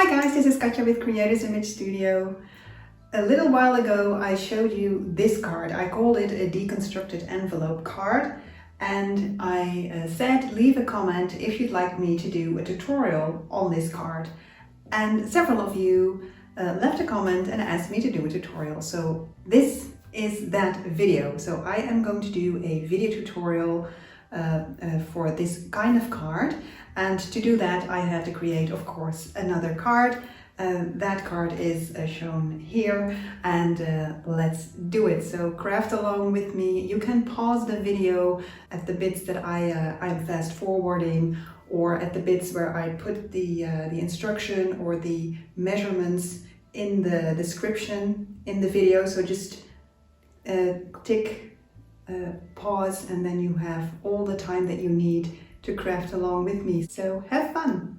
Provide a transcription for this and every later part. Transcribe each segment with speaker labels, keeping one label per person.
Speaker 1: Hi guys, this is Katja with Creators Image Studio. A little while ago I showed you this card. I called it a Deconstructed Envelope Card, and I said leave a comment if you'd like me to do a tutorial on this card. And several of you left a comment and asked me to do a tutorial. So this is that video. So I am going to do a video tutorial for this kind of card, and to do that I had to create, of course, another card. That card is shown here, and let's do it. So craft along with me. You can pause the video at the bits that I'm fast forwarding, or at the bits where I put the instruction or the measurements in the description in the video. So just tick pause, and then you have all the time that you need to craft along with me. So have fun!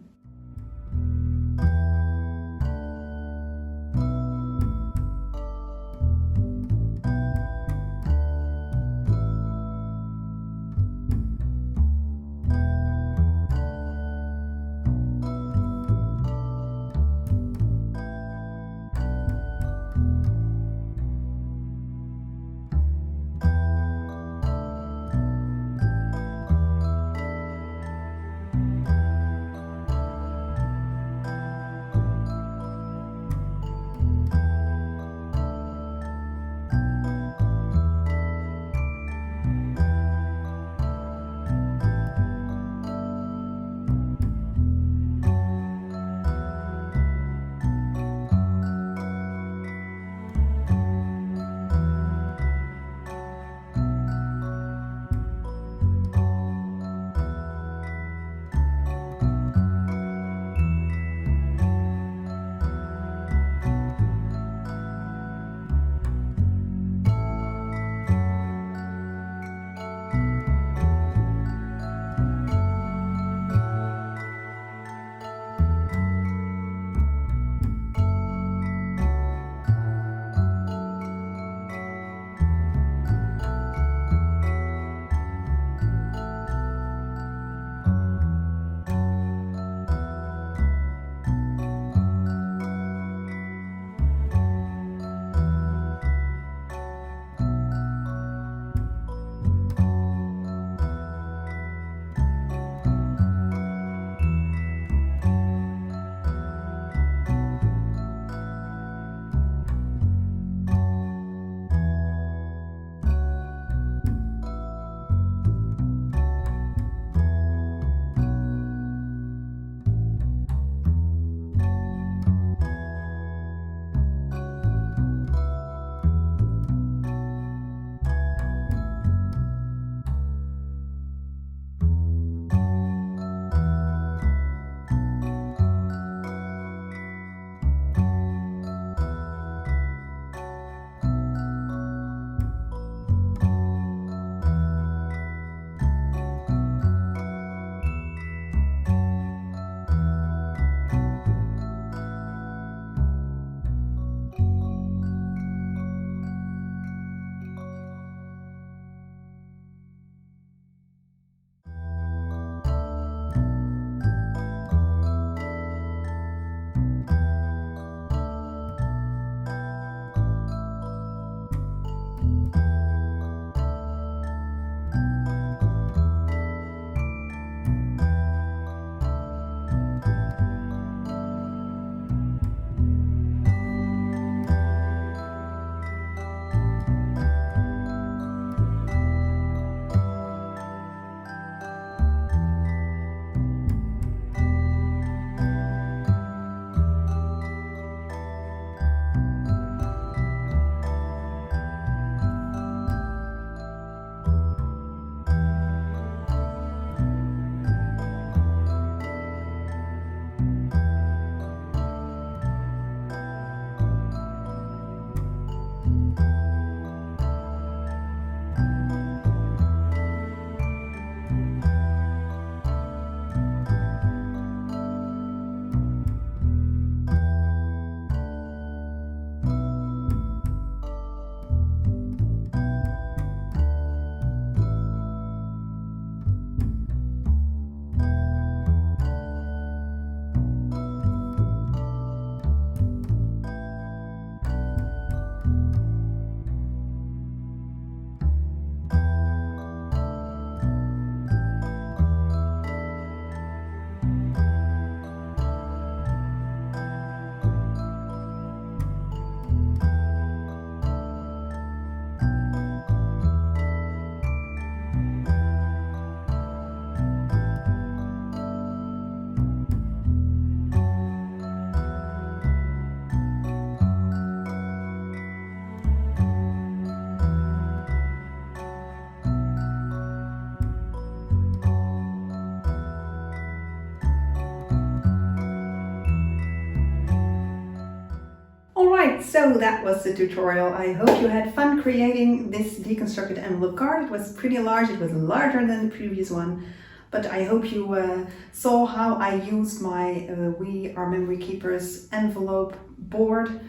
Speaker 1: Alright, so that was the tutorial. I hope you had fun creating this deconstructed envelope card. It was pretty large, it was larger than the previous one, but I hope you saw how I used my We Are Memory Keepers envelope board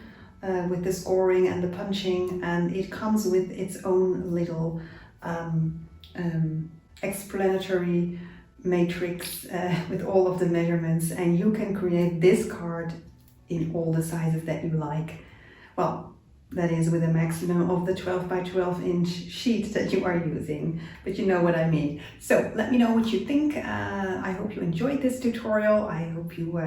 Speaker 1: with the scoring and the punching, and it comes with its own little explanatory matrix with all of the measurements, and you can create this card in all the sizes that you like. Well, that is with a maximum of the 12 by 12 inch sheet that you are using, but you know what I mean. So let me know what you think. I hope you enjoyed this tutorial. I hope you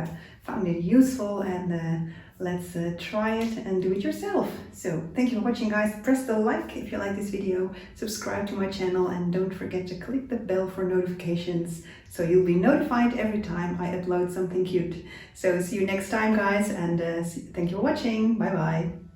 Speaker 1: found it useful, and let's try it and do it yourself. So thank you for watching, guys. Press the like if you like this video, subscribe to my channel, and don't forget to click the bell for notifications so you'll be notified every time I upload something cute. So see you next time, guys, and thank you for watching. Bye bye.